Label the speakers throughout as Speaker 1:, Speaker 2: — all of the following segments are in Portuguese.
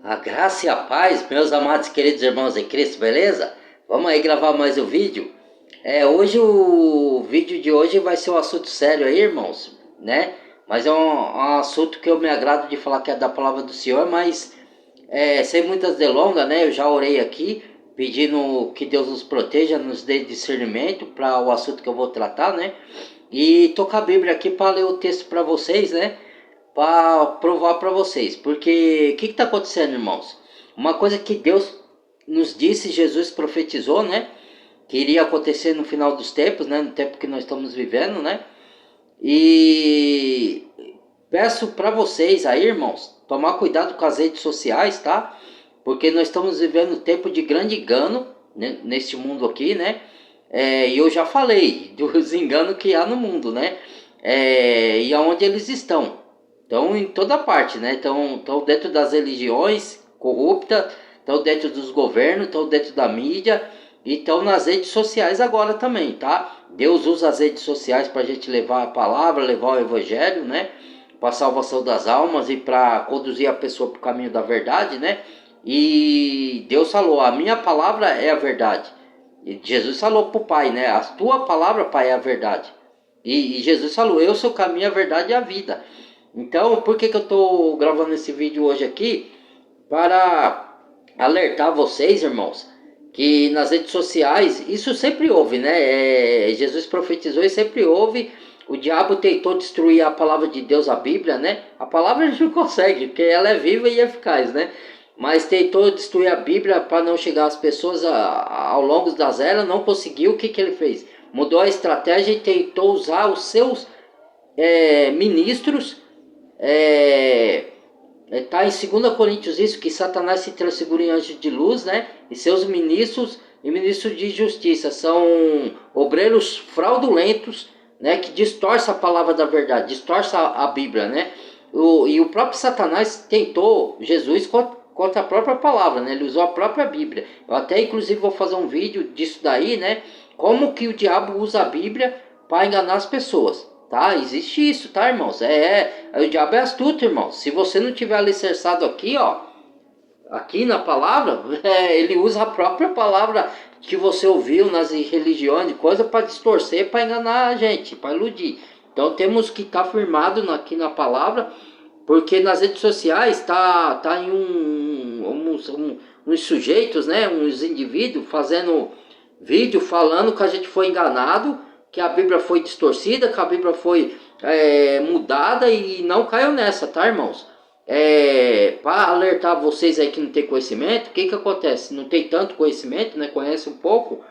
Speaker 1: A graça e a paz, meus amados e queridos irmãos em Cristo, beleza? Vamos aí gravar mais um vídeo. Hoje o vídeo de hoje vai ser um assunto sério aí, irmãos, né? Mas é um assunto que eu me agrado de falar que é da palavra do Senhor, mas sem muitas delongas, né? Eu já orei aqui pedindo que Deus nos proteja, nos dê discernimento para o assunto que eu vou tratar, né? E tô com a Bíblia aqui para ler o texto para vocês, né? Para provar para vocês. Porque o que está acontecendo, irmãos? Uma coisa que Deus nos disse, Jesus profetizou, né? Que iria acontecer no final dos tempos, né? No tempo que nós estamos vivendo, né? E peço para vocês aí, irmãos, tomar cuidado com as redes sociais, tá? Porque nós estamos vivendo um tempo de grande engano, né? Neste mundo aqui, né? E eu já falei dos enganos que há no mundo, né? E aonde eles estão. Estão em toda parte, né? Estão dentro das religiões corruptas, estão dentro dos governos, estão dentro da mídia e estão nas redes sociais agora também, tá? Deus usa as redes sociais para a gente levar a palavra, levar o evangelho, né? Para a salvação das almas e para conduzir a pessoa para o caminho da verdade, né? E Deus falou, a minha palavra é a verdade. E Jesus falou para o Pai, né? A tua palavra, Pai, é a verdade. E Jesus falou, eu sou o caminho, a verdade e a vida. Então, por que eu estou gravando esse vídeo hoje aqui? Para alertar vocês, irmãos, que nas redes sociais, isso sempre houve, né? Jesus profetizou e sempre houve. O diabo tentou destruir a palavra de Deus, a Bíblia, né? A palavra a gente não consegue, porque ela é viva e eficaz, né? Mas tentou destruir a Bíblia para não chegar às pessoas ao longo das eras, não conseguiu. O que ele fez? Mudou a estratégia e tentou usar os seus ministros. Tá em 2 Coríntios isso, que Satanás se transfigura em anjo de luz, né? E seus ministros e ministros de justiça são obreiros fraudulentos, né? Que distorcem a palavra da verdade, distorcem a Bíblia, né? E o próprio Satanás tentou Jesus contra a própria palavra, né? Ele usou a própria Bíblia. Eu até inclusive vou fazer um vídeo disso daí, né? Como que o diabo usa a Bíblia para enganar as pessoas. Tá? Existe isso, tá, irmãos? O diabo é astuto, irmãos. Se você não tiver alicerçado aqui, ó, aqui na palavra, ele usa a própria palavra que você ouviu nas religiões, coisa para distorcer, para enganar a gente, para iludir. Então temos que estar firmado aqui na palavra, porque nas redes sociais tá em uns sujeitos, né, uns indivíduos fazendo vídeo falando que a gente foi enganado, que a Bíblia foi distorcida, que a Bíblia foi mudada, e não caiam nessa, tá, irmãos? Para alertar vocês aí que não tem conhecimento, o que acontece? Não tem tanto conhecimento, né? Conhece um pouco.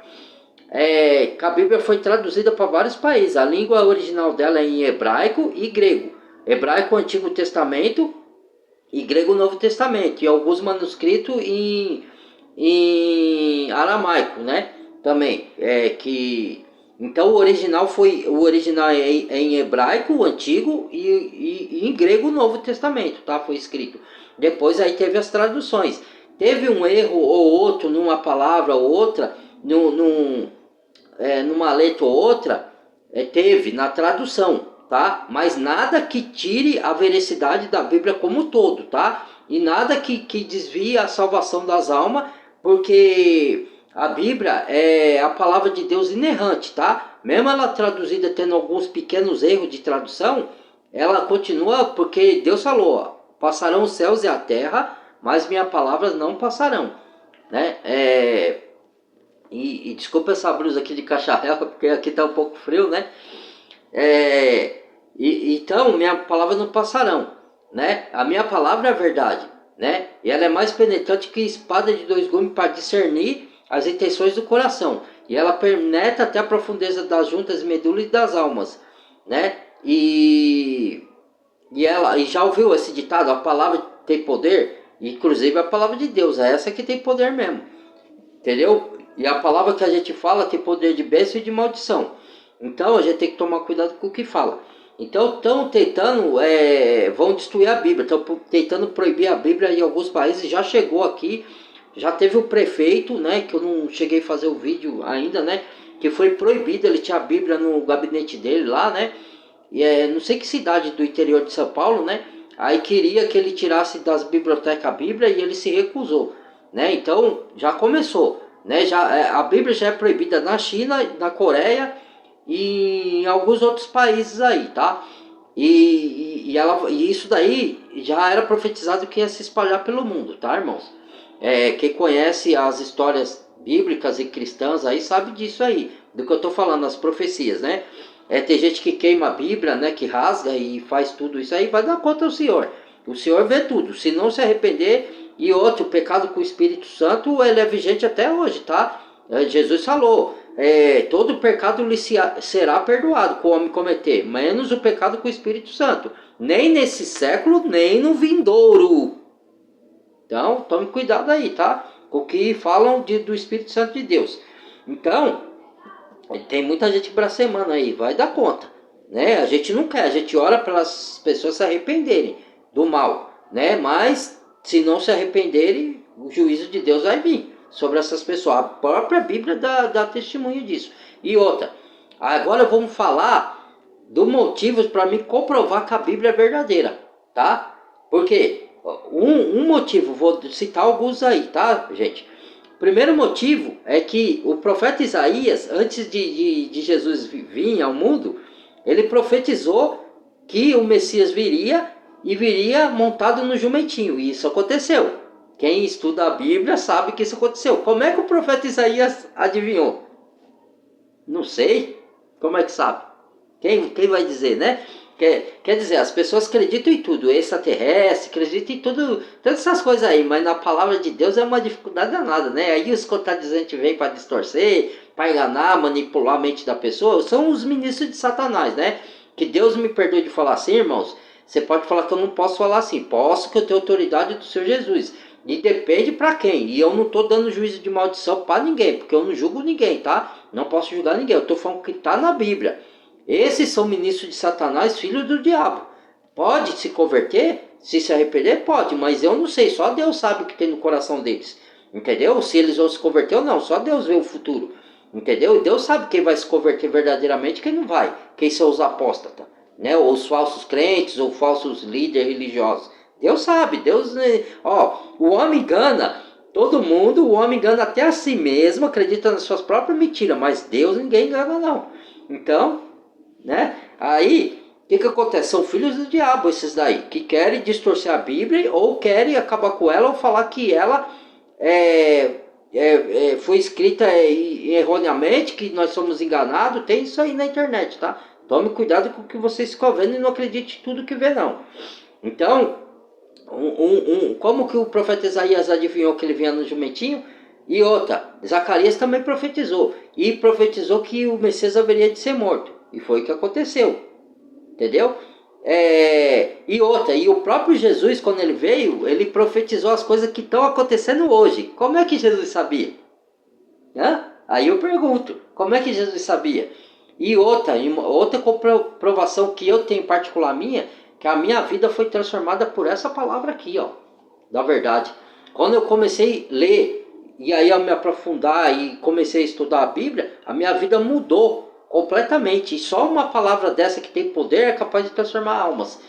Speaker 1: Que a Bíblia foi traduzida para vários países. A língua original dela é em hebraico e grego. Hebraico, o Antigo Testamento, e grego, o Novo Testamento. E alguns manuscritos em aramaico, né? Também. Então o original é em hebraico, o antigo, e em grego o Novo Testamento, tá? Foi escrito. Depois aí teve as traduções. Teve um erro ou outro numa palavra ou outra, numa letra ou outra, teve na tradução, tá? Mas nada que tire a veracidade da Bíblia como um todo, tá? E nada que desvie a salvação das almas, porque a Bíblia é a palavra de Deus inerrante, tá? Mesmo ela traduzida tendo alguns pequenos erros de tradução, ela continua, porque Deus falou, ó, passarão os céus e a terra, mas minhas palavras não passarão, né? E desculpa essa blusa aqui de cacharel, porque aqui tá um pouco frio, né? Então, minhas palavras não passarão, né? A minha palavra é a verdade, né? E ela é mais penetrante que espada de dois gumes para discernir as intenções do coração. E ela penetra até a profundeza das juntas e medulas e das almas, né? E já ouviu esse ditado? A palavra tem poder, inclusive a palavra de Deus, é essa que tem poder mesmo, entendeu? E a palavra que a gente fala tem poder de bênção e de maldição. Então a gente tem que tomar cuidado com o que fala. Então estão tentando, vão destruir a Bíblia, estão tentando proibir a Bíblia em alguns países. Já chegou aqui, já teve o prefeito, né, que eu não cheguei a fazer o vídeo ainda, né, que foi proibido, ele tinha a Bíblia no gabinete dele lá, né, e não sei que cidade do interior de São Paulo, né, Aí queria que ele tirasse das bibliotecas a Bíblia e ele se recusou, né? Então já começou, né? A Bíblia já é proibida na China, na Coreia e em alguns outros países aí, tá? E isso daí já era profetizado que ia se espalhar pelo mundo, tá, irmãos? Quem conhece as histórias bíblicas e cristãs aí sabe disso aí, do que eu tô falando, as profecias, né? Tem gente que queima a Bíblia, né? Que rasga e faz tudo isso aí, vai dar conta ao Senhor. O Senhor vê tudo. Se não se arrepender, e outro, o pecado com o Espírito Santo, ele é vigente até hoje, tá? Jesus falou, todo pecado lhe será perdoado, que o homem cometer, menos o pecado com o Espírito Santo. Nem nesse século, nem no vindouro. Então, tome cuidado aí, tá? Com o que falam do Espírito Santo de Deus. Então, tem muita gente blasfemando aí, vai dar conta, né? A gente não quer, a gente ora para as pessoas se arrependerem do mal, né? Mas se não se arrependerem, o juízo de Deus vai vir sobre essas pessoas. A própria Bíblia dá testemunho disso. E outra, agora vamos falar do motivo para me comprovar que a Bíblia é verdadeira, tá? Porque um motivo, vou citar alguns aí, tá, gente? Primeiro motivo é que o profeta Isaías, antes de Jesus vir ao mundo, ele profetizou que o Messias viria e viria montado no jumentinho. E isso aconteceu. Quem estuda a Bíblia sabe que isso aconteceu. Como é que o profeta Isaías adivinhou? Não sei. Como é que sabe? Quem vai dizer, né? Quer dizer, as pessoas acreditam em tudo, extraterrestre, acreditam em tudo, todas essas coisas aí, mas na palavra de Deus é uma dificuldade danada, né? Aí os contradizentes vêm para distorcer, para enganar, manipular a mente da pessoa, são os ministros de Satanás, né? Que Deus me perdoe de falar assim, irmãos. Você pode falar que eu não posso falar assim, posso, que eu tenho autoridade do Senhor Jesus. E depende para quem. E eu não estou dando juízo de maldição para ninguém, porque eu não julgo ninguém, tá? Não posso julgar ninguém, eu estou falando que está na Bíblia. Esses são ministros de Satanás, filhos do diabo. Pode se converter, se arrepender, pode, mas eu não sei, só Deus sabe o que tem no coração deles. Entendeu? Se eles vão se converter ou não, só Deus vê o futuro. Entendeu? Deus sabe quem vai se converter verdadeiramente e quem não vai. Quem são os apóstatas, né? Ou os falsos crentes, ou falsos líderes religiosos. Deus sabe, Deus... o homem engana todo mundo, o homem engana até a si mesmo, acredita nas suas próprias mentiras, mas Deus ninguém engana não. Então... né? Aí, o que acontece? São filhos do diabo esses daí, que querem distorcer a Bíblia ou querem acabar com ela ou falar que ela foi escrita erroneamente, que nós somos enganados. Tem isso aí na internet, tá? Tome cuidado com o que vocês ficam vendo e não acredite em tudo que vê, não. Então, como que o profeta Isaías adivinhou que ele vinha no jumentinho? E outra, Zacarias também profetizou. E profetizou que o Messias haveria de ser morto. E foi o que aconteceu. Entendeu? E outra, e o próprio Jesus, quando ele veio, ele profetizou as coisas que estão acontecendo hoje. Como é que Jesus sabia? Aí eu pergunto, como é que Jesus sabia? E outra comprovação que eu tenho particular minha, que a minha vida foi transformada por essa palavra aqui, ó, da verdade. Quando eu comecei a ler, e aí eu me aprofundar e comecei a estudar a Bíblia, a minha vida mudou completamente. E só uma palavra dessa que tem poder é capaz de transformar almas,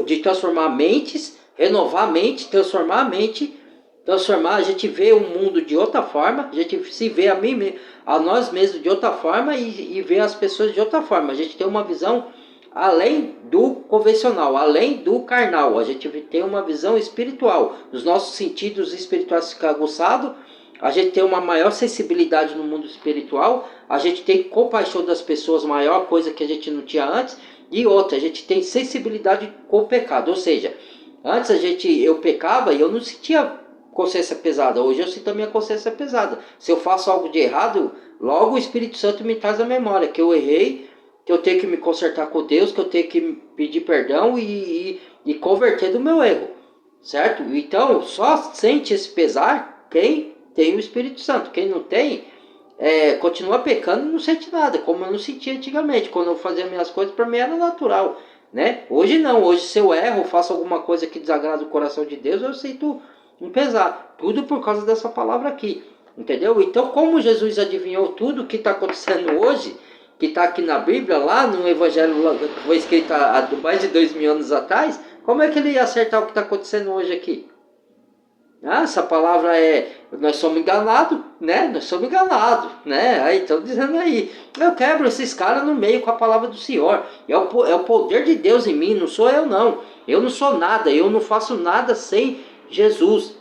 Speaker 1: de transformar mentes, renovar a mente, transformar a mente, transformar, a gente vê o mundo de outra forma, a gente se vê a nós mesmos de outra forma e vê as pessoas de outra forma. A gente tem uma visão além do convencional, além do carnal. A gente tem uma visão espiritual. Os nossos sentidos espirituais ficam aguçados. A gente tem uma maior sensibilidade no mundo espiritual. A gente tem compaixão das pessoas, maior coisa que a gente não tinha antes. E outra, a gente tem sensibilidade com o pecado. Ou seja, antes eu pecava e eu não sentia consciência pesada. Hoje eu sinto a minha consciência pesada. Se eu faço algo de errado, logo o Espírito Santo me traz a memória que eu errei, que eu tenho que me consertar com Deus, que eu tenho que pedir perdão e converter do meu erro, certo? Então, só sente esse pesar quem tem o Espírito Santo. Quem não tem, continua pecando e não sente nada, como eu não sentia antigamente. Quando eu fazia minhas coisas, para mim era natural, né? Hoje não, hoje se eu erro, faço alguma coisa que desagrada o coração de Deus, eu sinto um pesar. Tudo por causa dessa palavra aqui, entendeu? Então, como Jesus adivinhou tudo que está acontecendo hoje, que está aqui na Bíblia, lá no Evangelho que foi escrito há mais de 2000 anos atrás, Como é que ele ia acertar o que está acontecendo hoje aqui? Ah, essa palavra é, nós somos enganados, né? Nós somos enganados, né? Aí estão dizendo aí, eu quebro esses caras no meio com a palavra do Senhor. É o poder de Deus em mim, não sou eu não. Eu não sou nada, eu não faço nada sem Jesus.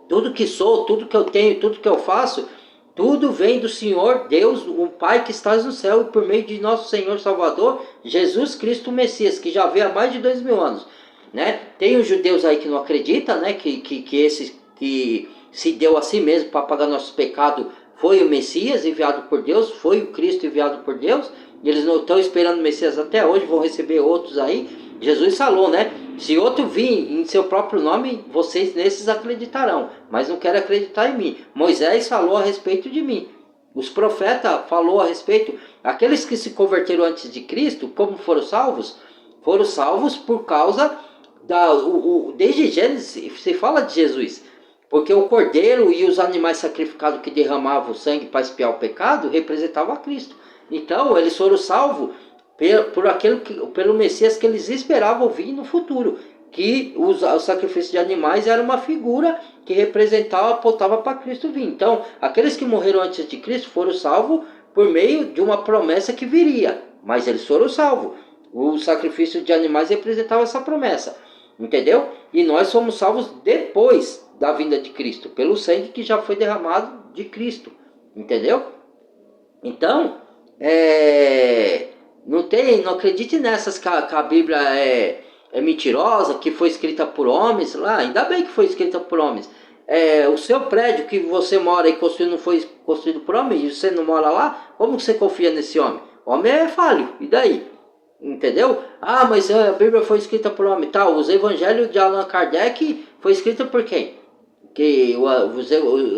Speaker 1: Tudo que sou, tudo que eu tenho, tudo que eu faço, tudo vem do Senhor Deus, o Pai que estás no céu, e por meio de nosso Senhor Salvador, Jesus Cristo Messias, que já veio há mais de 2000 anos. Né? Tem os judeus aí que não acreditam, né? que esse que se deu a si mesmo para pagar nossos pecados foi o Messias enviado por Deus, foi o Cristo enviado por Deus. E eles não estão esperando o Messias até hoje, vão receber outros aí. Jesus falou, né? Se outro vir em seu próprio nome, vocês nesses acreditarão, mas não querem acreditar em mim. Moisés falou a respeito de mim. Os profetas falou a respeito. Aqueles que se converteram antes de Cristo, como foram salvos? Foram salvos por causa desde Gênesis se fala de Jesus, porque o cordeiro e os animais sacrificados que derramavam o sangue para expiar o pecado representavam a Cristo. Então eles foram salvos pelo Messias que eles esperavam vir no futuro, que o sacrifício de animais era uma figura que representava, apontava para Cristo vir. Então aqueles que morreram antes de Cristo foram salvos por meio de uma promessa que viria, mas eles foram salvos. O sacrifício de animais representava essa promessa. Entendeu? E nós somos salvos depois da vinda de Cristo, pelo sangue que já foi derramado de Cristo. Entendeu? Então, não acredite nessas que a Bíblia é mentirosa, que foi escrita por homens. Lá, ainda bem que foi escrita por homens. O seu prédio que você mora e construído não foi construído por homem, e você não mora lá, como você confia nesse homem? O homem é falho, e daí? Entendeu? Ah, mas a Bíblia foi escrita por homem. Tá, os evangelhos de Allan Kardec foi escrito por quem? Que o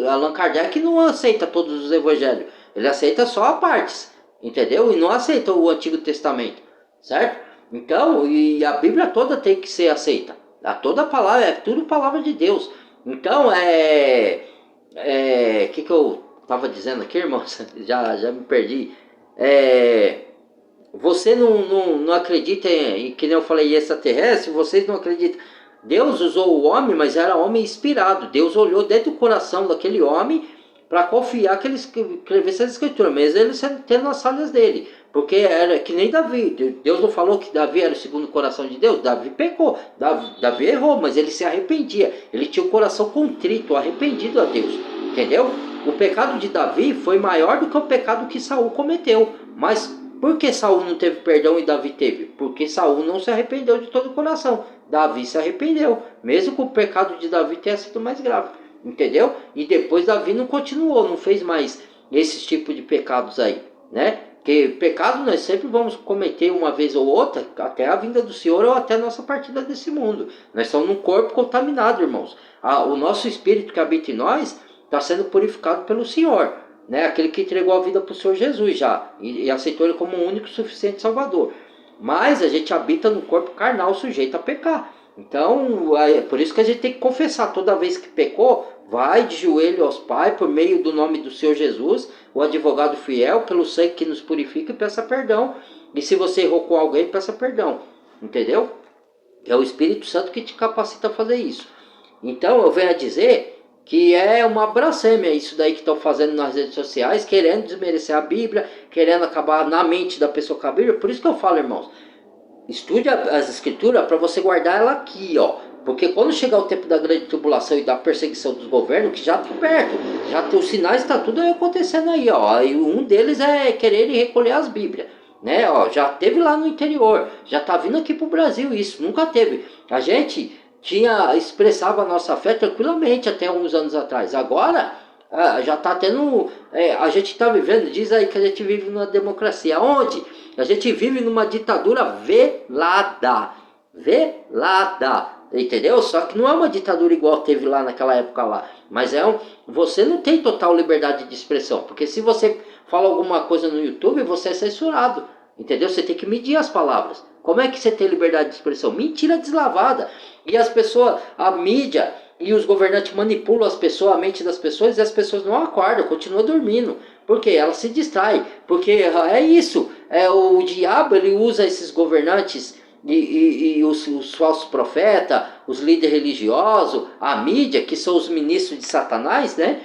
Speaker 1: Allan Kardec não aceita todos os evangelhos. Ele aceita só partes. Entendeu? E não aceita o Antigo Testamento. Certo? Então, e a Bíblia toda tem que ser aceita. Toda palavra, é tudo palavra de Deus. Então, que eu estava dizendo aqui, irmãos? Já me perdi. Você não acredita em, que nem eu falei, extraterrestre, vocês não acreditam. Deus usou o homem, mas era homem inspirado. Deus olhou dentro do coração daquele homem para confiar que ele escrevesse as escrituras, mesmo ele tendo as falhas dele. Porque era que nem Davi. Deus não falou que Davi era o segundo coração de Deus. Davi pecou, Davi errou, mas ele se arrependia. Ele tinha o coração contrito, arrependido a Deus. Entendeu? O pecado de Davi foi maior do que o pecado que Saul cometeu. Mas por que Saul não teve perdão e Davi teve? Porque Saul não se arrependeu de todo o coração. Davi se arrependeu, mesmo que o pecado de Davi tenha sido mais grave. Entendeu? E depois Davi não continuou, não fez mais esses tipos de pecados aí, né? Porque pecado nós sempre vamos cometer uma vez ou outra, até a vinda do Senhor ou até a nossa partida desse mundo. Nós estamos num corpo contaminado, irmãos. O nosso espírito que habita em nós está sendo purificado pelo Senhor. Né? Aquele que entregou a vida para o Senhor Jesus já, e aceitou ele como o único e suficiente Salvador. Mas a gente habita no corpo carnal sujeito a pecar. Então, é por isso que a gente tem que confessar. Toda vez que pecou, vai de joelho aos pais, por meio do nome do Senhor Jesus, o advogado fiel, pelo sangue que nos purifica, e peça perdão. E se você errou com alguém, peça perdão. Entendeu? É o Espírito Santo que te capacita a fazer isso. Então, eu venho a dizer que é uma blasfêmia isso daí que estão fazendo nas redes sociais, querendo desmerecer a Bíblia, querendo acabar na mente da pessoa com a Bíblia. Por isso que eu falo, irmãos, estude as escrituras para você guardar ela aqui, ó. Porque quando chegar o tempo da grande tribulação e da perseguição dos governos, que já está perto, já tem os sinais, está tudo acontecendo aí, ó. E um deles é querer recolher as Bíblias, né? Ó, já teve lá no interior, já está vindo aqui para o Brasil isso, nunca teve. A gente expressava a nossa fé tranquilamente até uns anos atrás. Agora já está tendo, a gente está vivendo, diz aí que a gente vive numa democracia, onde a gente vive numa ditadura velada, entendeu? Só que não é uma ditadura igual teve lá naquela época lá, mas você não tem total liberdade de expressão, porque se você fala alguma coisa no YouTube, você é censurado, entendeu? Você tem que medir as palavras. Como é que você tem liberdade de expressão? Mentira deslavada. E as pessoas, a mídia e os governantes manipulam as pessoas, a mente das pessoas, e as pessoas não acordam, continuam dormindo. Por quê? Elas se distraem. Porque é isso. O diabo, ele usa esses governantes e os falsos profetas, os líderes religiosos, a mídia, que são os ministros de Satanás, né?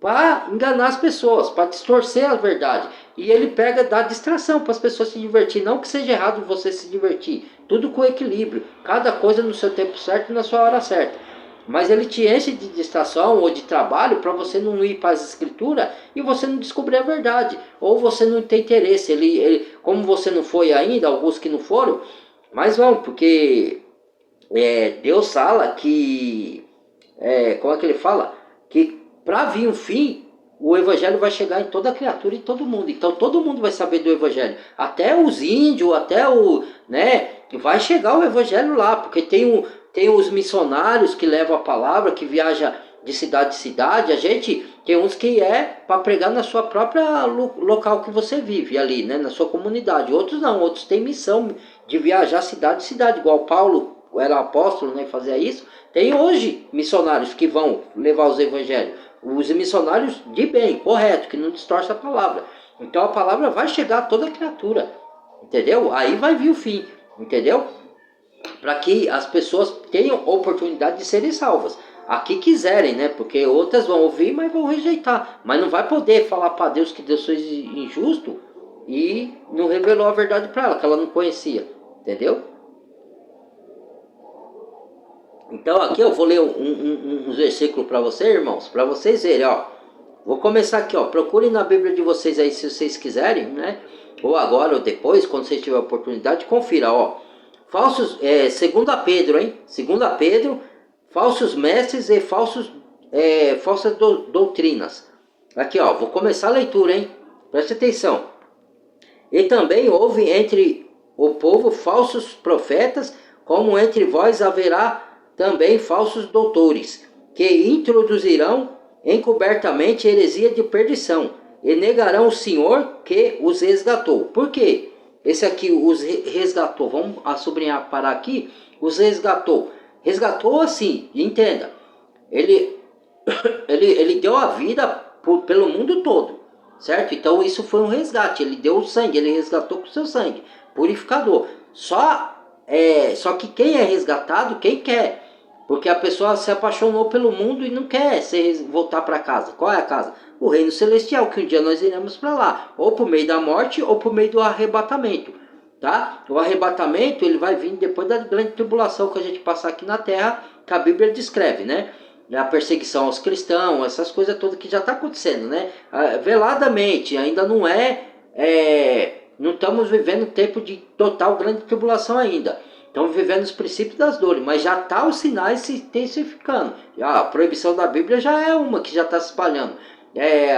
Speaker 1: Para enganar as pessoas, para distorcer a verdade. E ele pega, dá distração para as pessoas se divertir. Não que seja errado você se divertir, tudo com equilíbrio, cada coisa no seu tempo certo e na sua hora certa. Mas ele te enche de distração ou de trabalho para você não ir para as escrituras e você não descobrir a verdade. Ou você não tem interesse. Como você não foi ainda, alguns que não foram, mas vão, porque Deus fala que, como é que ele fala? Que para vir um fim, o evangelho vai chegar em toda criatura e todo mundo. Então todo mundo vai saber do evangelho. Até os índios, até o, né? Vai chegar o evangelho lá, porque tem os missionários que levam a palavra, que viaja de cidade em cidade. A gente tem uns que para pregar na sua própria local que você vive ali, né? Na sua comunidade. Outros não, outros têm missão de viajar cidade em cidade, igual Paulo era apóstolo, né? Fazia isso. Tem hoje missionários que vão levar os evangelhos. Os missionários de bem, correto, que não distorce a palavra. Então a palavra vai chegar a toda criatura, entendeu? Aí vai vir o fim, entendeu? Para que as pessoas tenham oportunidade de serem salvas. Aqui quiserem, né? Porque outras vão ouvir, mas vão rejeitar. Mas não vai poder falar para Deus que Deus foi injusto e não revelou a verdade para ela, que ela não conhecia, entendeu? Então aqui eu vou ler uns versículos para vocês, irmãos, para vocês verem, ó. Vou começar aqui, ó. Procurem na Bíblia de vocês aí, se vocês quiserem, né? Ou agora ou depois, quando vocês tiverem a oportunidade, confira, ó. Falsos, 2 Pedro, hein? 2 Pedro, falsos mestres e falsas doutrinas. Aqui, ó, vou começar a leitura, hein? Preste atenção. E também houve entre o povo falsos profetas, como entre vós haverá também falsos doutores, que introduzirão encobertamente heresia de perdição, e negarão o Senhor que os resgatou. Por quê? Esse aqui os resgatou, vamos sublinhar, parar aqui, os resgatou. Resgatou assim, entenda, ele deu a vida pelo mundo todo, certo? Então isso foi um resgate, ele deu o sangue, ele resgatou com o seu sangue, purificador. Só que quem é resgatado, quem quer, porque a pessoa se apaixonou pelo mundo e não quer voltar para casa. Qual é a casa? O reino celestial, que um dia nós iremos para lá, ou por meio da morte ou por meio do arrebatamento, tá? O arrebatamento ele vai vir depois da grande tribulação que a gente passar aqui na terra, que a Bíblia descreve, né? A perseguição aos cristãos, essas coisas todas que já está acontecendo, né? Veladamente, ainda não não estamos vivendo tempo de total grande tribulação ainda. Estamos vivendo os princípios das dores, mas já está os sinais se intensificando. A proibição da Bíblia já é uma que já está se espalhando.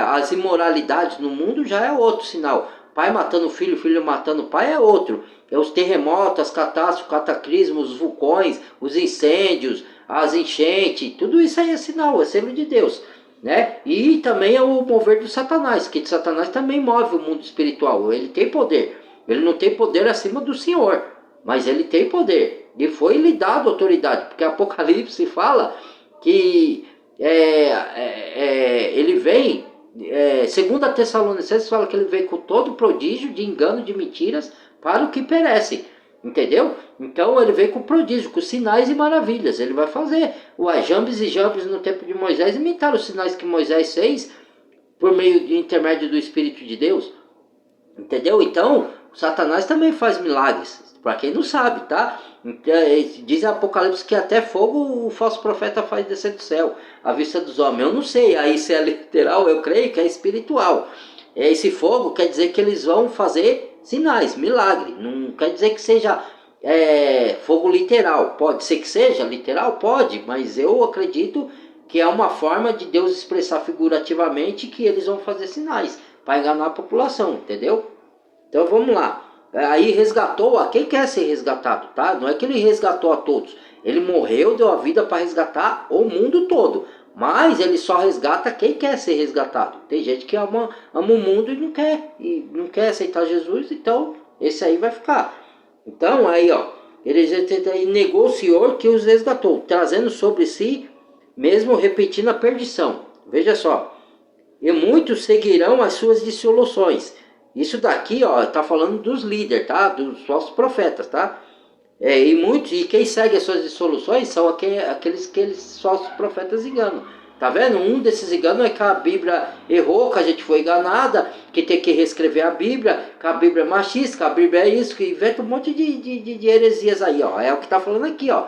Speaker 1: As imoralidades no mundo já é outro sinal. Pai matando filho, filho matando pai é outro. Os terremotos, as catástrofes, os cataclismos, os vulcões, os incêndios, as enchentes, tudo isso aí é sinal, é selo de Deus, né? E também é o mover do Satanás, que Satanás também move o mundo espiritual. Ele tem poder. Ele não tem poder acima do Senhor, mas ele tem poder. E foi lhe dado autoridade, porque Apocalipse fala que ele vem, segundo a Tessalonicenses fala que ele vem com todo prodígio de engano, de mentiras, para o que perece, entendeu? Então ele vem com prodígio, com sinais e maravilhas, ele vai fazer. Jambes e Jambes no tempo de Moisés imitaram os sinais que Moisés fez, por meio de intermédio do Espírito de Deus, entendeu? Então, Satanás também faz milagres, para quem não sabe, tá? Diz Apocalipse que até fogo o falso profeta faz descer do céu, à vista dos homens. Eu não sei, aí se é literal, eu creio que é espiritual. Esse fogo quer dizer que eles vão fazer sinais, milagre. Não quer dizer que seja fogo literal. Pode ser que seja literal? Pode, mas eu acredito que é uma forma de Deus expressar figurativamente que eles vão fazer sinais para enganar a população, entendeu? Então vamos lá. Aí resgatou a quem quer ser resgatado, tá? Não é que ele resgatou a todos. Ele morreu, deu a vida para resgatar o mundo todo. Mas ele só resgata quem quer ser resgatado. Tem gente que ama o mundo e não quer aceitar Jesus, então esse aí vai ficar. Então aí, ó, ele negou o Senhor que os resgatou, trazendo sobre si, mesmo repetindo a perdição. Veja só. E muitos seguirão as suas dissoluções. Isso daqui, ó, tá falando dos líderes, tá? Dos falsos profetas, tá? E quem segue as suas dissoluções são aqueles falsos profetas enganam. Tá vendo? Um desses enganos é que a Bíblia errou, que a gente foi enganada, que tem que reescrever a Bíblia, que a Bíblia é machista, que a Bíblia é isso, que inventa um monte de heresias aí, ó. É o que tá falando aqui, ó.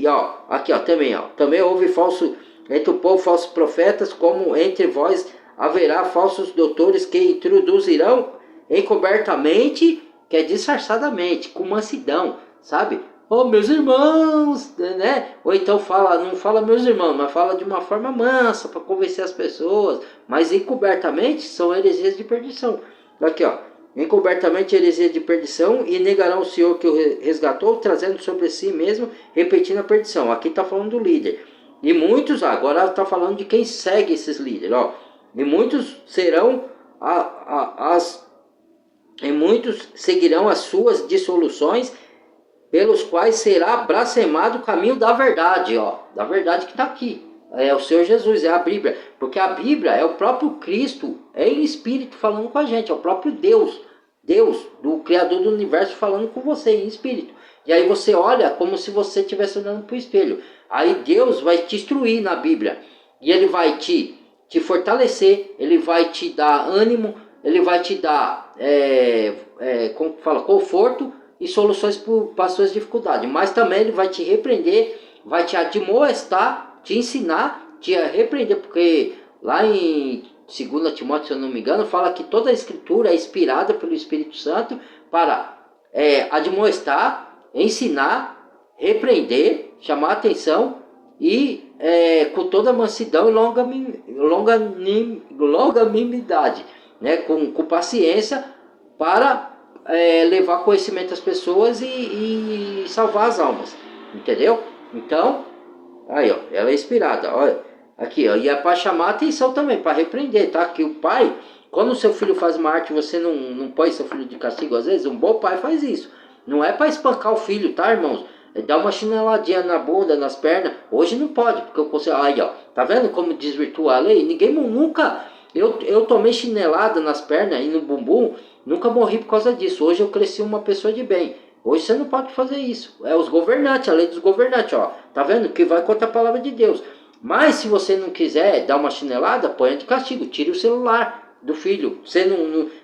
Speaker 1: Ó, aqui, ó, também, ó. Também houve falso, entre o povo, falsos profetas, como entre vós haverá falsos doutores que introduzirão encobertamente, que é disfarçadamente, com mansidão, sabe? Oh, meus irmãos, né? Ou então não fala meus irmãos, mas fala de uma forma mansa para convencer as pessoas, mas encobertamente são heresias de perdição. Aqui, ó. Encobertamente heresia de perdição, e negarão o Senhor que o resgatou, trazendo sobre si mesmo, repetindo a perdição. Aqui está falando do líder. E muitos, agora está falando de quem segue esses líderes. Ó. E muitos serão e muitos seguirão as suas dissoluções, pelos quais será blasfemado o caminho da verdade, ó, da verdade que está aqui. É o Senhor Jesus, é a Bíblia. Porque a Bíblia é o próprio Cristo, é em espírito falando com a gente, é o próprio Deus, do Criador do Universo falando com você em espírito. E aí você olha como se você estivesse olhando para o espelho. Aí Deus vai te instruir na Bíblia. E Ele vai te fortalecer, Ele vai te dar ânimo, Ele vai te dar, como fala, conforto e soluções para as suas dificuldades. Mas também Ele vai te repreender, vai te admoestar, te ensinar, te repreender, porque lá em 2 Timóteo, se eu não me engano, fala que toda a escritura é inspirada pelo Espírito Santo para admoestar, ensinar, repreender, chamar a atenção e com toda mansidão e longanimidade, né? com paciência, para levar conhecimento às pessoas e salvar as almas, entendeu? Então, aí, ó, ela é inspirada, olha, aqui, ó, e é para chamar a atenção também, para repreender, tá? Que o pai, quando o seu filho faz uma arte, você não põe seu filho de castigo, às vezes, um bom pai faz isso. Não é para espancar o filho, tá, irmãos? É dar uma chineladinha na bunda, nas pernas. Hoje não pode, porque eu consigo. Aí, ó, tá vendo como desvirtua a lei? Ninguém nunca. Eu tomei chinelada nas pernas e no bumbum, nunca morri por causa disso. Hoje eu cresci uma pessoa de bem. Hoje você não pode fazer isso. É os governantes, a lei dos governantes, ó. Tá vendo? Que vai contra a palavra de Deus. Mas se você não quiser dar uma chinelada, põe de castigo. Tire o celular do filho. Você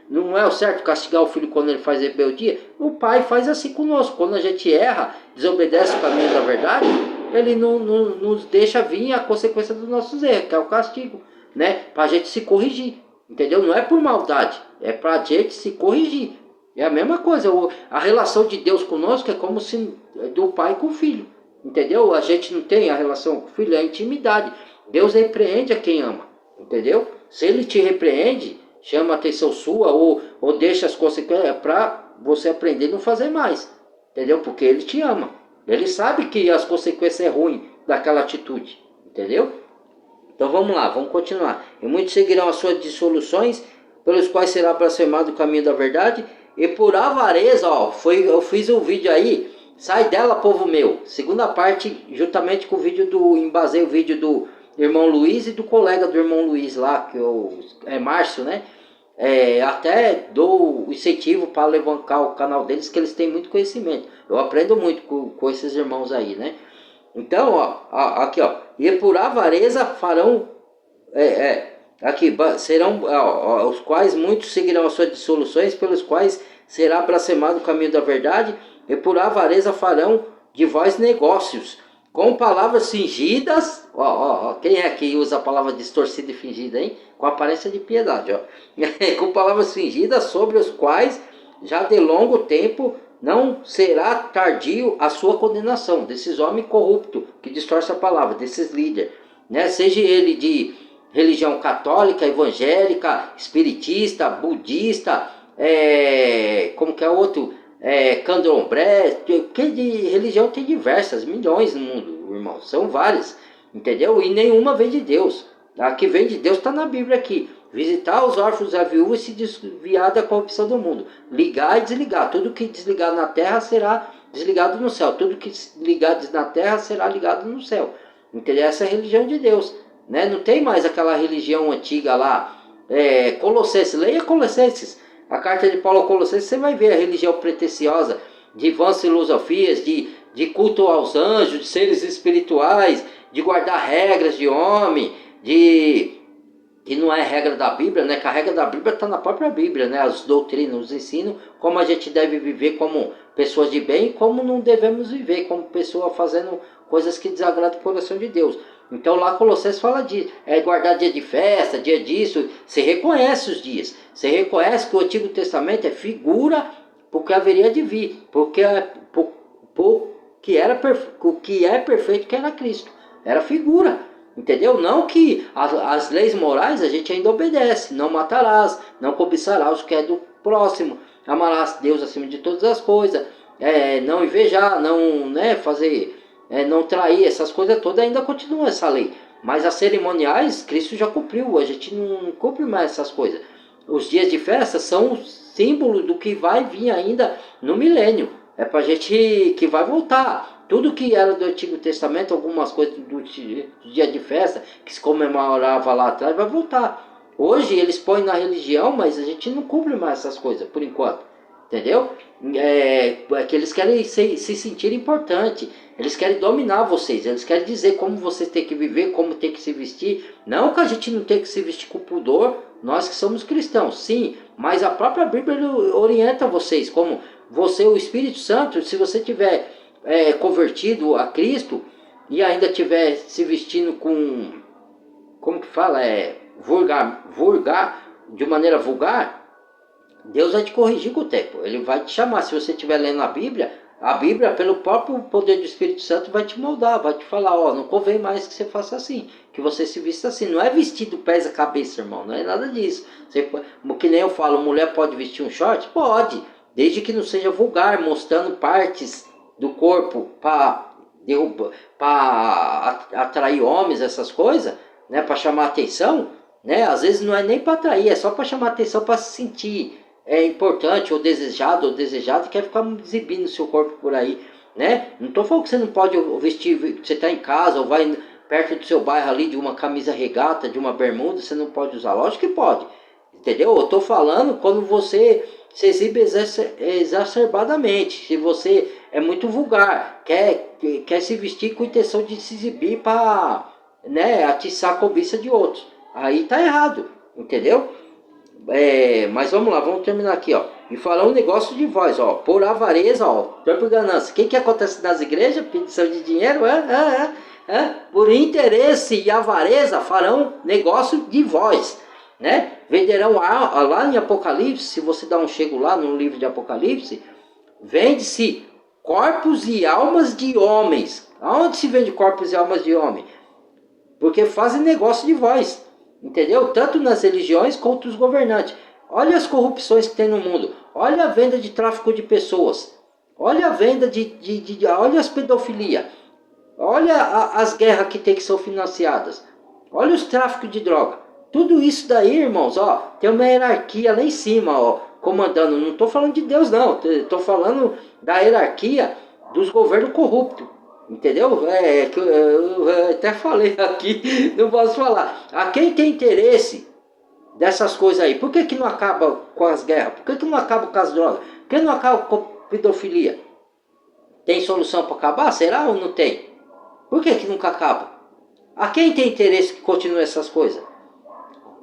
Speaker 1: não é o certo castigar o filho quando ele faz rebeldia? O pai faz assim conosco. Quando a gente erra, desobedece o caminho da verdade, ele não nos deixa vir a consequência dos nossos erros, que é o castigo, né? Para a gente se corrigir. Entendeu? Não é por maldade, é para a gente se corrigir. É a mesma coisa. A relação de Deus conosco é como se do pai com o filho. Entendeu? A gente não tem a relação com o filho, é a intimidade. Deus repreende a quem ama. Entendeu? Se ele te repreende, chama a atenção sua ou deixa as consequências para você aprender a não fazer mais. Entendeu? Porque ele te ama. Ele sabe que as consequências é ruim daquela atitude. Entendeu? Então vamos lá, vamos continuar. E muitos seguirão as suas dissoluções, pelos quais será blasfemado o caminho da verdade. E por avareza, ó, eu fiz um vídeo aí, sai dela, povo meu. Segunda parte, juntamente com o vídeo embasei o vídeo do irmão Luiz e do colega do irmão Luiz lá, que é Márcio, né? Até dou incentivo para levantar o canal deles, que eles têm muito conhecimento. Eu aprendo muito com esses irmãos aí, né? Então, ó, aqui, ó. E por avareza farão... aqui, serão os quais muitos seguirão as suas dissoluções, pelos quais será blasfemado o caminho da verdade, e por avareza farão de vós negócios, com palavras fingidas, quem é que usa a palavra distorcida e fingida, hein? Com aparência de piedade, ó. Com palavras fingidas, sobre os quais já de longo tempo não será tardio a sua condenação, desses homens corruptos, que distorcem a palavra, desses líderes, né? Seja ele de religião católica, evangélica, espiritista, budista, como que é outro, candomblé, que de religião tem diversas, milhões no mundo, irmão, são várias, entendeu? E nenhuma vem de Deus. A que vem de Deus está na Bíblia aqui. Visitar os órfãos e a viúva e se desviar da corrupção do mundo. Ligar e desligar. Tudo que desligar na terra será desligado no céu. Tudo que ligar na terra será ligado no céu. Entendeu? Essa é a religião de Deus. Né? Não tem mais aquela religião antiga lá. Colossenses. Leia Colossenses. A carta de Paulo a Colossenses, você vai ver a religião pretensiosa de vãs filosofias, de culto aos anjos, de seres espirituais, de guardar regras de homem, que não é regra da Bíblia, né? Que a regra da Bíblia está na própria Bíblia, né? As doutrinas, os ensinos, como a gente deve viver como pessoas de bem e como não devemos viver como pessoa fazendo coisas que desagradam o coração de Deus. Então lá Colossenses fala de guardar dia de festa, dia disso. Você reconhece os dias. Você reconhece que o Antigo Testamento é figura porque haveria de vir, porque o que é perfeito, que era Cristo. Era figura. Entendeu? Não que as leis morais a gente ainda obedece. Não matarás, não cobiçarás o que é do próximo, amarás Deus acima de todas as coisas, não invejar, não, né, fazer, não trair, essas coisas todas ainda continua essa lei. Mas as cerimoniais, Cristo já cumpriu, a gente não cumpre mais essas coisas. Os dias de festa são o símbolo do que vai vir ainda no milênio. É pra gente que vai voltar. Tudo que era do Antigo Testamento, algumas coisas do dia de festa, que se comemorava lá atrás, vai voltar. Hoje eles põem na religião, mas a gente não cumpre mais essas coisas, por enquanto. Entendeu? É que eles querem se sentir importante. Eles querem dominar vocês. Eles querem dizer como vocês têm que viver, como tem que se vestir. Não que a gente não tem que se vestir com pudor, nós que somos cristãos, sim. Mas a própria Bíblia orienta vocês, como você, o Espírito Santo, se você tiver convertido a Cristo e ainda tiver se vestindo com, como que fala, vulgar, de maneira vulgar, Deus vai te corrigir com o tempo. Ele vai te chamar. Se você estiver lendo a Bíblia, pelo próprio poder do Espírito Santo, vai te moldar, vai te falar, não convém mais que você faça assim, que você se vista assim. Não é vestido pés a cabeça, irmão, não é nada disso. Que nem eu falo, mulher pode vestir um short? Pode, desde que não seja vulgar, mostrando partes do corpo para atrair homens, essas coisas, né, para chamar atenção, né? Às vezes não é nem para atrair, é só para chamar atenção, para se sentir importante ou desejado e quer ficar exibindo o seu corpo por aí, né? Não estou falando que você não pode vestir, você está em casa ou vai perto do seu bairro ali de uma camisa regata, de uma bermuda, você não pode usar, lógico que pode, entendeu? Eu estou falando quando você se exibe exacerbadamente, se você é muito vulgar, quer se vestir com intenção de se exibir para, né, atiçar a cobiça de outros, aí tá errado, entendeu? Mas vamos lá, vamos terminar aqui, ó. E falar um negócio de voz, ó. Por avareza, ó. Por ganância. O que acontece nas igrejas? Pedição de dinheiro? Por interesse e avareza farão negócio de voz, né? Venderão lá em Apocalipse, se você dá um chego lá no livro de Apocalipse, vende-se corpos e almas de homens. Aonde se vende corpos e almas de homem? Porque fazem negócio de voz. Entendeu? Tanto nas religiões quanto os governantes. Olha as corrupções que tem no mundo. Olha a venda de tráfico de pessoas. Olha a venda olha as pedofilia. Olha as guerras que tem que ser financiadas. Olha os tráficos de droga. Tudo isso daí, irmãos, ó, tem uma hierarquia lá em cima, ó, comandando. Não estou falando de Deus, não. Estou falando da hierarquia dos governos corruptos. Entendeu? Que eu até falei aqui, não posso falar. A quem tem interesse dessas coisas aí, por que não acaba com as guerras? Por que não acaba com as drogas? Por que não acaba com a pedofilia? Tem solução para acabar? Será ou não tem? Por que nunca acaba? A quem tem interesse que continue essas coisas?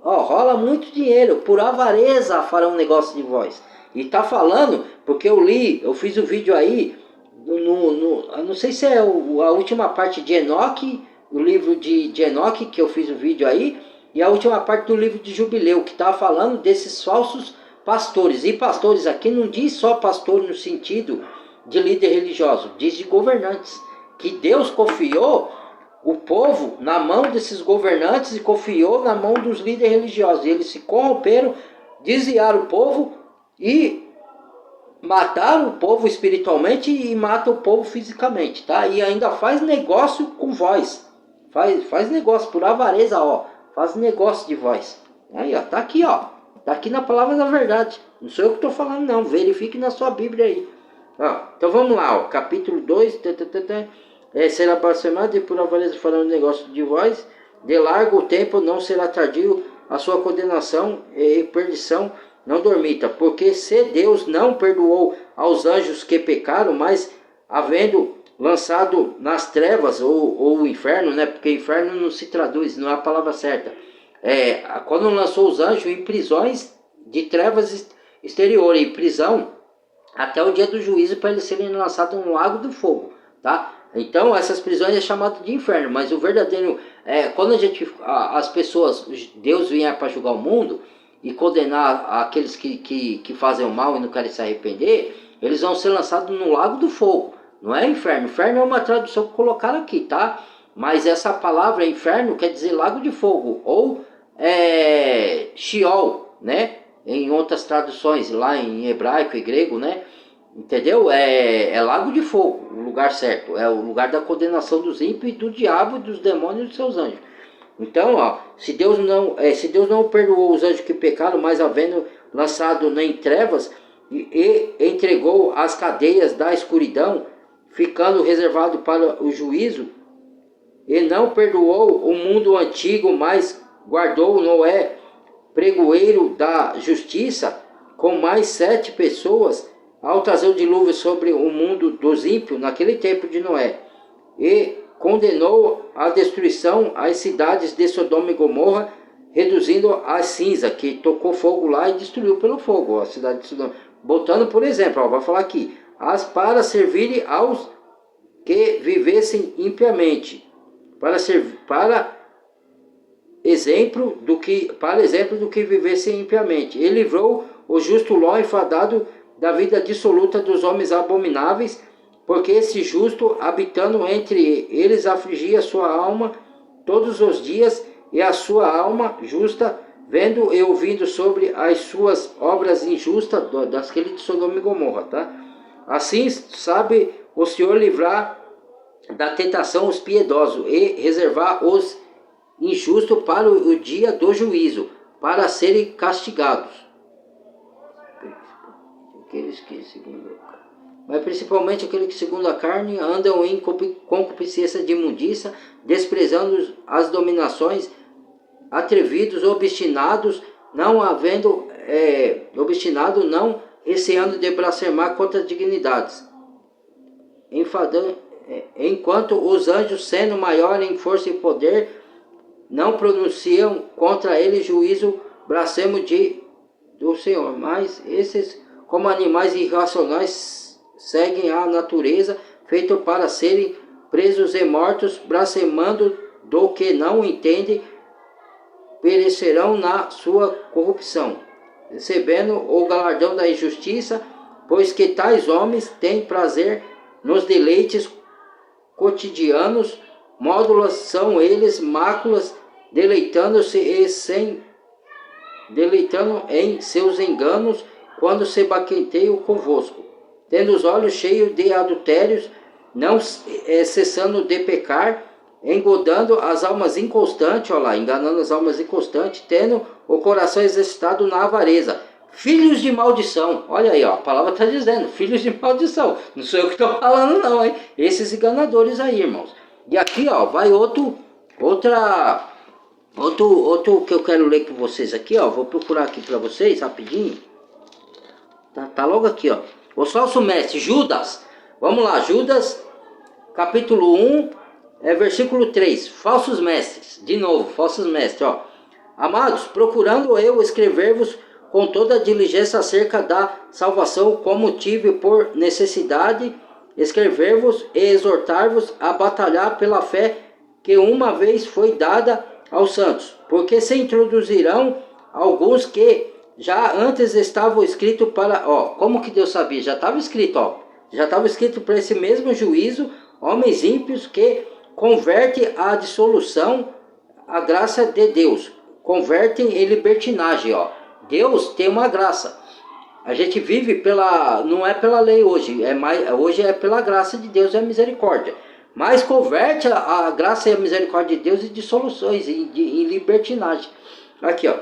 Speaker 1: Rola muito dinheiro, por avareza farão um negócio de voz. E tá falando, porque eu fiz o vídeo aí, não sei se é a última parte de Enoque, o livro de Enoque, que eu fiz o vídeo aí, e a última parte do livro de Jubileu, que está falando desses falsos pastores. E pastores aqui não diz só pastor no sentido de líder religioso, diz de governantes, que Deus confiou o povo na mão desses governantes e confiou na mão dos líderes religiosos. E eles se corromperam, desviaram o povo e mataram o povo espiritualmente e matam o povo fisicamente, tá? E ainda faz negócio com voz. Faz negócio por avareza, ó. Faz negócio de voz. Aí, ó, tá aqui, ó. Tá aqui na palavra da verdade. Não sou eu que tô falando, não. Verifique na sua Bíblia aí. Ó, então vamos lá, ó. Capítulo 2. Será blasfemado e por avareza falando negócio de voz. De largo tempo não será tardio a sua condenação e perdição não dormita, porque se Deus não perdoou aos anjos que pecaram, mas havendo lançado nas trevas, ou o inferno, né? Porque inferno não se traduz, não é a palavra certa. Quando lançou os anjos em prisões de trevas exteriores, em prisão, até o dia do juízo, para eles serem lançados no lago do fogo, tá? Então essas prisões é chamado de inferno, mas o verdadeiro quando as pessoas, Deus vier para julgar o mundo e condenar aqueles que fazem o mal e não querem se arrepender, eles vão ser lançados no lago do fogo. Não é inferno. Inferno é uma tradução que colocaram aqui, tá? Mas essa palavra inferno quer dizer lago de fogo ou Sheol, né? Em outras traduções, lá em hebraico e grego, né? Entendeu? É lago de fogo, o lugar certo. É o lugar da condenação dos ímpios e do diabo, dos demônios e dos seus anjos. Então, ó, se Deus não perdoou os anjos que pecaram, mas havendo lançado em trevas e entregou as cadeias da escuridão, ficando reservado para o juízo, e não perdoou o mundo antigo, mas guardou Noé, pregoeiro da justiça, com mais 7 pessoas, ao trazer o dilúvio sobre o mundo dos ímpios, naquele tempo de Noé, e condenou à destruição as cidades de Sodoma e Gomorra, reduzindo a cinza, que tocou fogo lá e destruiu pelo fogo a cidade de Sodoma. Botando, por exemplo, ó, vai falar aqui, para servirem aos que vivessem impiamente, para exemplo do que vivessem impiamente. Ele livrou o justo Ló enfadado da vida dissoluta dos homens abomináveis, porque esse justo, habitando entre eles, afligia sua alma todos os dias, e a sua alma justa, vendo e ouvindo sobre as suas obras injustas, daquele de Sodoma e Gomorra, tá? Assim sabe o Senhor livrar da tentação os piedosos e reservar os injustos para o dia do juízo, para serem castigados. Mas principalmente aqueles que segundo a carne andam em concupiscência de imundícia, desprezando as dominações, atrevidos, obstinados, não receando de blasfemar contra as dignidades, enquanto os anjos, sendo maiores em força e poder, não pronunciam contra ele juízo blasfemo do Senhor, mas esses, como animais irracionais, seguem a natureza, feito para serem presos e mortos, blasfemando do que não entendem, perecerão na sua corrupção, recebendo o galardão da injustiça, pois que tais homens têm prazer nos deleites cotidianos, módulas são eles máculas, deleitando-se deleitando em seus enganos, quando se baqueteiam convosco, tendo os olhos cheios de adultérios, não cessando de pecar, engodando as almas inconstantes, olha lá, enganando as almas inconstantes, tendo o coração exercitado na avareza, filhos de maldição. Olha aí, ó, a palavra está dizendo, filhos de maldição. Não sou eu que estou falando não, hein? Esses enganadores aí, irmãos. E aqui, ó, vai outro que eu quero ler com vocês aqui, ó. Vou procurar aqui para vocês, rapidinho. Tá logo aqui, ó. O falso mestre, Judas. Vamos lá, Judas, capítulo 1, versículo 3. Falsos mestres, de novo, falsos mestres, ó. Amados, procurando eu escrever-vos com toda a diligência acerca da salvação, como tive por necessidade, escrever-vos e exortar-vos a batalhar pela fé que uma vez foi dada aos santos, porque se introduzirão alguns que já antes estavam escritos para... Ó, como que Deus sabia? Já estava escrito, ó. Já estava escrito para esse mesmo juízo, homens ímpios que convertem a dissolução, a graça de Deus. Convertem em libertinagem, ó. Deus tem uma graça. A gente vive não é pela lei hoje, hoje é pela graça de Deus e a misericórdia. Mas converte a graça e a misericórdia de Deus em dissoluções, em libertinagem. Aqui, ó.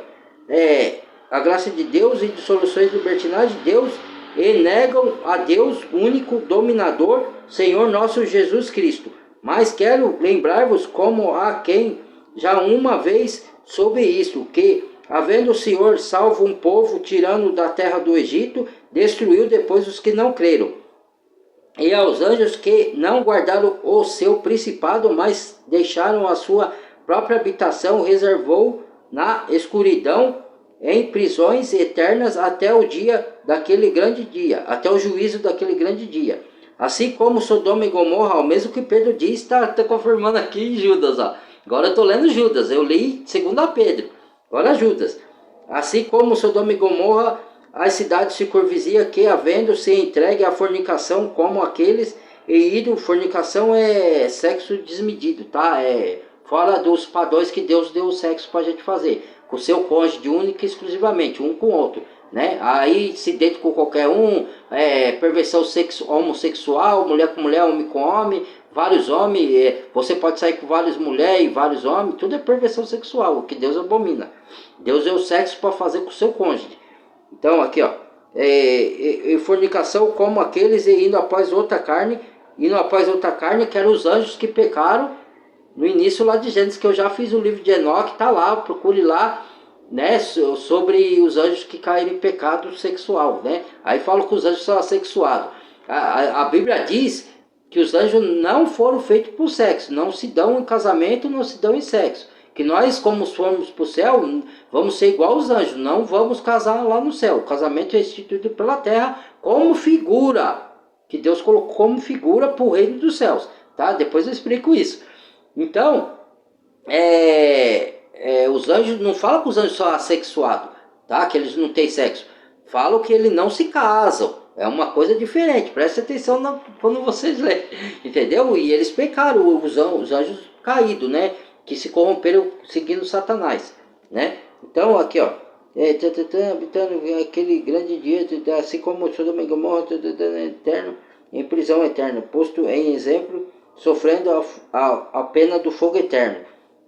Speaker 1: A graça de Deus e dissoluções de libertinagem de Deus, e negam a Deus único, dominador, Senhor nosso Jesus Cristo. Mas quero lembrar-vos como a quem já uma vez soube isto, que havendo o Senhor salvo um povo, tirando da terra do Egito, destruiu depois os que não creram. E aos anjos que não guardaram o seu principado, mas deixaram a sua própria habitação, reservou na escuridão, em prisões eternas, até o dia daquele grande dia, até o juízo daquele grande dia. Assim como Sodoma e Gomorra, o mesmo que Pedro diz, está confirmando aqui em Judas. Ó. Agora eu estou lendo Judas, eu li 2 Pedro, agora Judas. Assim como Sodoma e Gomorra, as cidades circunvizinhas que, havendo se entregue à fornicação como aqueles, e ido, fornicação é sexo desmedido, tá? É fora dos padrões que Deus deu o sexo para a gente fazer, com o seu cônjuge único e exclusivamente, um com o outro, né? Aí se deita com qualquer um, perversão homossexual, mulher com mulher, homem com homem, vários homens, você pode sair com várias mulheres e vários homens, tudo é perversão sexual, o que Deus abomina. Deus deu o sexo para fazer com o seu cônjuge. Então aqui ó, fornicação como aqueles, e indo após outra carne, que eram os anjos que pecaram no início lá de Gênesis, que eu já fiz o livro de Enoque, tá lá, procure lá, né, sobre os anjos que caíram em pecado sexual, né? Aí fala que os anjos são assexuados. A Bíblia diz que os anjos não foram feitos por sexo, não se dão em casamento, não se dão em sexo. Que nós, como formos para o céu, vamos ser igual aos anjos, não vamos casar lá no céu. O casamento é instituído pela terra como figura, que Deus colocou como figura para o reino dos céus, tá? Depois eu explico isso. Então, os anjos, não falam que os anjos são assexuados, tá? Que eles não têm sexo. Falam que eles não se casam. É uma coisa diferente, preste atenção quando vocês lerem, entendeu? E eles pecaram, os anjos caídos, né? Que se corromperam seguindo Satanás, né? Então, aqui, ó. Habitando aquele grande dia, assim como Sodoma e Gomorra, eterno, em prisão eterna, posto em exemplo, sofrendo a pena do fogo eterno.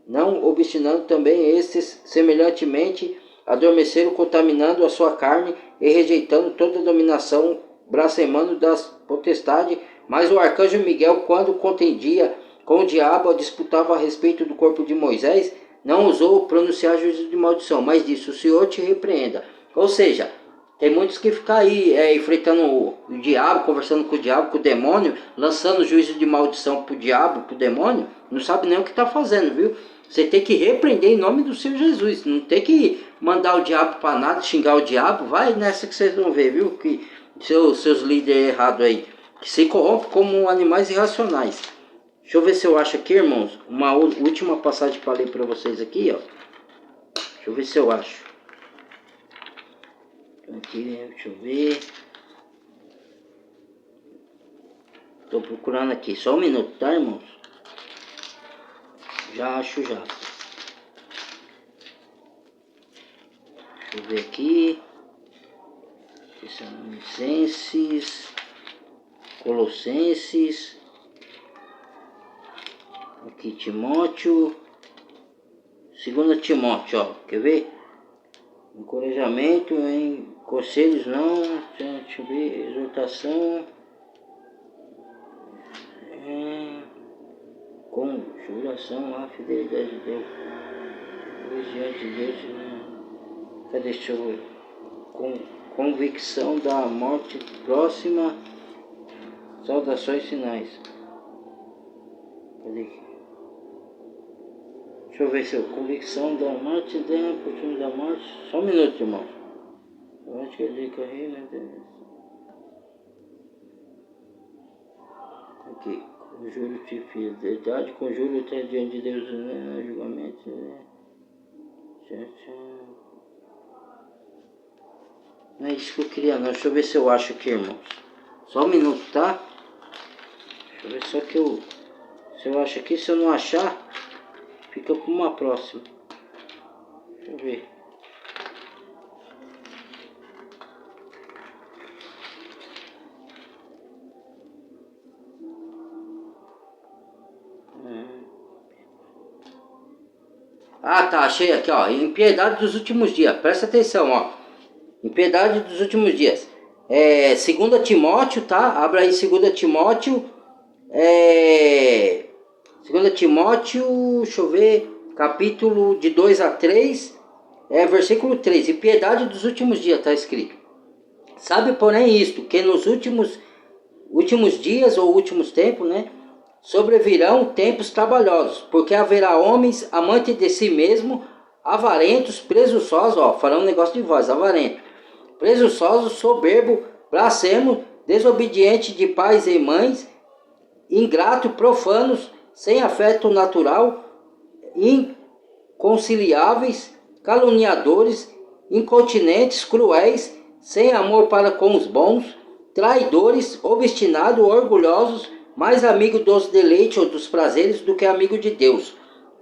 Speaker 1: Não obstinando também estes, semelhantemente, adormeceram, contaminando a sua carne e rejeitando toda dominação, blasfemando das potestades. Mas o arcanjo Miguel, quando contendia com o diabo, disputava a respeito do corpo de Moisés, não ousou pronunciar juízo de maldição, mas disse: o Senhor te repreenda. Ou seja, tem muitos que ficam aí enfrentando o diabo, conversando com o diabo, com o demônio, lançando juízo de maldição pro diabo, pro demônio, não sabe nem o que está fazendo, viu? Você tem que repreender em nome do Senhor Jesus, não tem que mandar o diabo para nada, xingar o diabo. Vai nessa que vocês vão ver, viu? Que seus líderes errados aí, que se corrompem como animais irracionais. Deixa eu ver se eu acho aqui, irmãos, uma última passagem para ler para vocês aqui, ó. Deixa eu ver se eu acho. Aqui, deixa eu ver. Tô procurando aqui, só um minuto, tá, irmãos? Já acho já. Deixa eu ver aqui. Tessalonicenses, Colossenses. Aqui Timóteo, 2 Timóteo, ó, quer ver? Encorajamento em conselhos não, deixa eu ver, exortação, conjuração, a fidelidade de Deus, diante de Deus, cadê, deixa eu ver, convicção da morte próxima, saudações finais, cadê? Deixa eu ver se eu... Convicção da morte, costume da morte. Só um minuto, irmão. Eu acho que ele carrega. Aqui. Conjuro de fidelidade. Conjuro até diante de Deus, né? Julgamento. Né? Não é isso que eu queria, não. Deixa eu ver se eu acho aqui, irmãos. Só um minuto, tá? Deixa eu ver só que eu... Se eu acho aqui, se eu não achar... Fica para uma próxima. Deixa eu ver. Ah, tá, achei aqui, ó. Impiedade dos últimos dias. Presta atenção, ó. Impiedade dos últimos dias. 2 Timóteo, tá? Abra aí 2 Timóteo. 2 Timóteo, deixa eu ver, capítulo de 2 a 3 versículo 3, e piedade dos últimos dias, está escrito. Sabe, porém, isto, que nos últimos dias ou últimos tempos, né, sobrevirão tempos trabalhosos, porque haverá homens amantes de si mesmo, avarentos, presunçosos, falando um negócio de voz, avarento, presunçosos, soberbo, blasfemo, desobediente de pais e mães, ingrato, profanos, sem afeto natural, inconciliáveis, caluniadores, incontinentes, cruéis, sem amor para com os bons, traidores, obstinados, orgulhosos, mais amigo dos deleites ou dos prazeres do que amigo de Deus,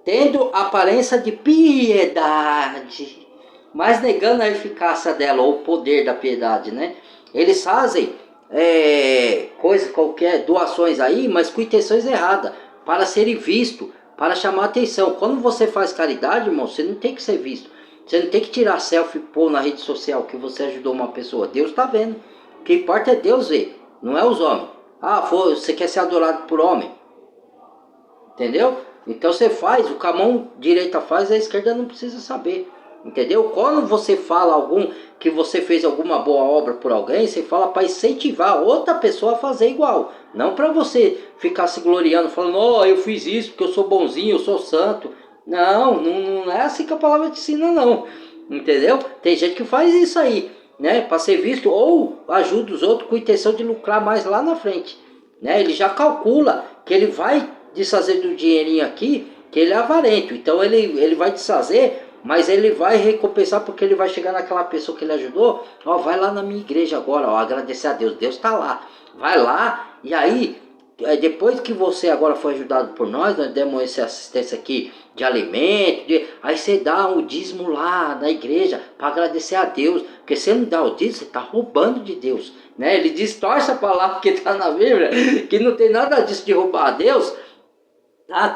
Speaker 1: tendo aparência de piedade, mas negando a eficácia dela ou o poder da piedade, né? Eles fazem coisas qualquer, doações aí, mas com intenções erradas, para serem vistos, para chamar atenção. Quando você faz caridade, irmão, você não tem que ser visto. Você não tem que tirar selfie e pôr na rede social que você ajudou uma pessoa. Deus está vendo. O que importa é Deus ver, não é os homens. Você quer ser adorado por homem? Entendeu? Então você faz, o que a mão direita faz, a esquerda não precisa saber. Entendeu? Quando você fala que você fez alguma boa obra por alguém, você fala para incentivar outra pessoa a fazer igual. Não para você ficar se gloriando, falando, eu fiz isso porque eu sou bonzinho, eu sou santo. Não é assim que a palavra te ensina, não. Entendeu? Tem gente que faz isso aí, né? Para ser visto, ou ajuda os outros com intenção de lucrar mais lá na frente. Né? Ele já calcula que ele vai desfazer do dinheirinho aqui, que ele é avarento. Então ele vai desfazer, mas ele vai recompensar, porque ele vai chegar naquela pessoa que ele ajudou. Vai lá na minha igreja agora, agradecer a Deus. Deus está lá. Vai lá, e aí, depois que você agora foi ajudado por nós demos essa assistência aqui de alimento, aí você dá o dízimo lá na igreja para agradecer a Deus. Porque se não dá o dízimo, você está roubando de Deus. Né? Ele distorce a palavra que está na Bíblia, que não tem nada disso de roubar a Deus.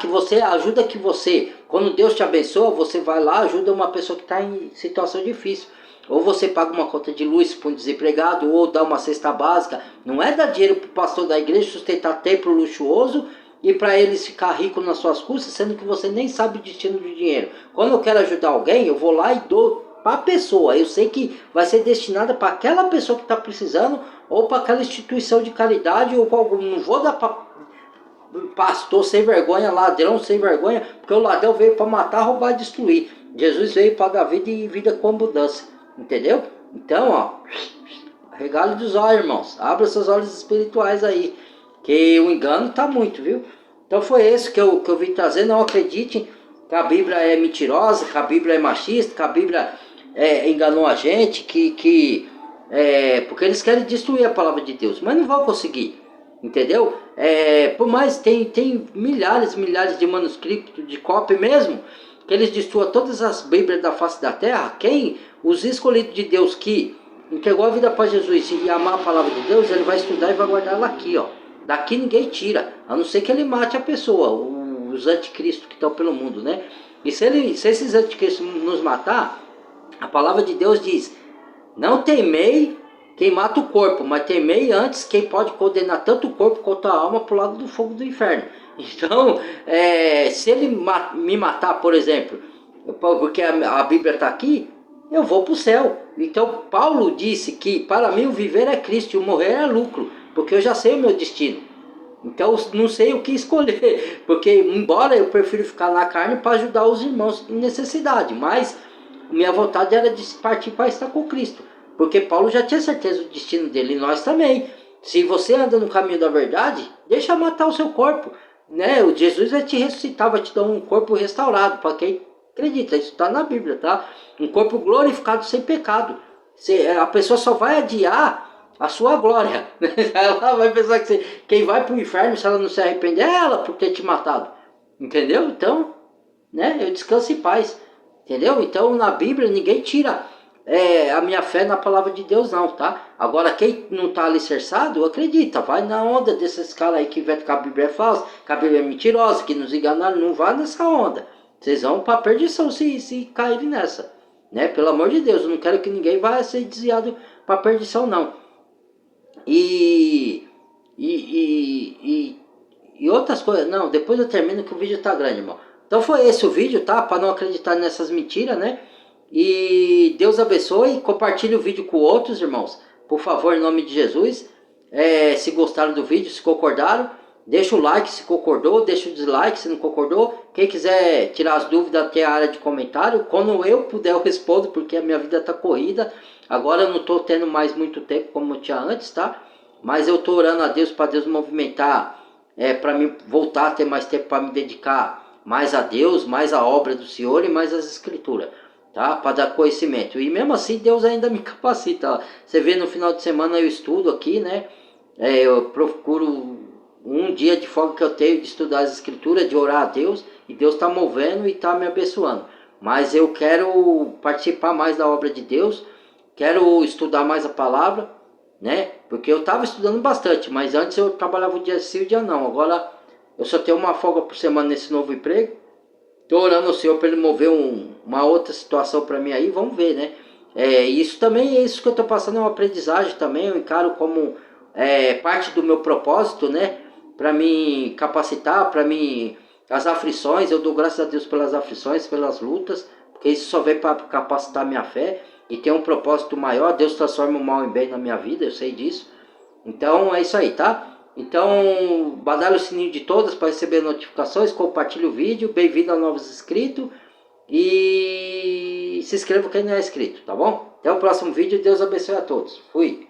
Speaker 1: Que você ajuda, que você, quando Deus te abençoa, você vai lá, ajuda uma pessoa que está em situação difícil. Ou você paga uma conta de luz para um desempregado, ou dá uma cesta básica. Não é dar dinheiro para o pastor da igreja sustentar templo luxuoso e para eles ficar ricos nas suas custas, sendo que você nem sabe o destino do dinheiro. Quando eu quero ajudar alguém, eu vou lá e dou para a pessoa. Eu sei que vai ser destinada para aquela pessoa que está precisando, ou para aquela instituição de caridade, ou para algum. Não vou dar para pastor sem vergonha, ladrão sem vergonha, porque o ladrão veio para matar, roubar e destruir. Jesus veio para dar vida e vida com abundância. Entendeu? Então, regale dos olhos, irmãos. Abra seus olhos espirituais aí, que o engano tá muito, viu? Então foi esse que eu vim trazer. Não acreditem que a Bíblia é mentirosa, que a Bíblia é machista, que a Bíblia enganou a gente, porque eles querem destruir a palavra de Deus, mas não vão conseguir. Entendeu? Por mais tem milhares de manuscritos, de cópia mesmo, que eles destruam todas as Bíblias da face da terra. Os escolhidos de Deus que entregou a vida para Jesus e amar a palavra de Deus, ele vai estudar e vai guardar ela aqui, Daqui ninguém tira, a não ser que ele mate a pessoa, os anticristos que estão pelo mundo, né? E se esses anticristos nos matar, a palavra de Deus diz: não temei quem mata o corpo, mas temei antes quem pode condenar tanto o corpo quanto a alma para o lado do fogo do inferno. Então, se ele me matar, por exemplo, porque a Bíblia está aqui, eu vou para o céu. Então, Paulo disse que para mim o viver é Cristo e o morrer é lucro, porque eu já sei o meu destino. Então, não sei o que escolher, porque embora eu prefiro ficar na carne para ajudar os irmãos em necessidade, mas minha vontade era de partir para estar com Cristo. Porque Paulo já tinha certeza do destino dele, e nós também. Se você anda no caminho da verdade, deixa matar o seu corpo. Né? O Jesus vai te ressuscitar, vai te dar um corpo restaurado. Para quem acredita, isso está na Bíblia, tá? Um corpo glorificado sem pecado. A pessoa só vai adiar a sua glória. Ela vai pensar que quem vai para o inferno, se ela não se arrepender, é ela por ter te matado. Entendeu? Então, né? Eu descanso em paz. Entendeu? Então, na Bíblia, ninguém tira a minha fé na palavra de Deus, não, tá? Agora, quem não tá alicerçado, acredita. Vai na onda desses caras aí que inventam que a Bíblia é falsa, que a Bíblia é mentirosa, que nos enganaram. Não vá nessa onda. Vocês vão para perdição se caírem nessa. Né? Pelo amor de Deus, eu não quero que ninguém vá ser desviado para perdição, não. E outras coisas. Não, depois eu termino que o vídeo tá grande, irmão. Então foi esse o vídeo, tá? Para não acreditar nessas mentiras, né? E Deus abençoe. Compartilhe o vídeo com outros, irmãos. Por favor, em nome de Jesus. Se gostaram do vídeo, se concordaram, deixa o like se concordou, deixa o dislike se não concordou. Quem quiser tirar as dúvidas, tem a área de comentário. Quando eu puder, eu respondo, porque a minha vida está corrida. Agora eu não estou tendo mais muito tempo como eu tinha antes, tá? Mas eu estou orando a Deus para Deus movimentar, para mim voltar a ter mais tempo para me dedicar mais a Deus, mais à obra do Senhor e mais às Escrituras, tá? Para dar conhecimento. E mesmo assim Deus ainda me capacita. Você vê, no final de semana eu estudo aqui, né? Eu procuro um dia de folga que eu tenho de estudar as Escrituras, de orar a Deus, e Deus está movendo e está me abençoando. Mas eu quero participar mais da obra de Deus, quero estudar mais a palavra, né? Porque eu estava estudando bastante, mas antes eu trabalhava o dia sim e o dia não. Agora eu só tenho uma folga por semana nesse novo emprego. Estou orando ao Senhor para Ele mover uma outra situação para mim aí, vamos ver, né? Isso também, isso que eu estou passando é uma aprendizagem também, eu encaro como parte do meu propósito, né? Para me capacitar, para mim, as aflições, eu dou graças a Deus pelas aflições, pelas lutas, porque isso só vem para capacitar minha fé e tem um propósito maior. Deus transforma o mal em bem na minha vida, eu sei disso. Então é isso aí, tá? Então, badale o sininho de todas para receber notificações, compartilhe o vídeo, bem-vindo a novos inscritos e se inscreva quem não é inscrito, tá bom? Até o próximo vídeo, Deus abençoe a todos. Fui!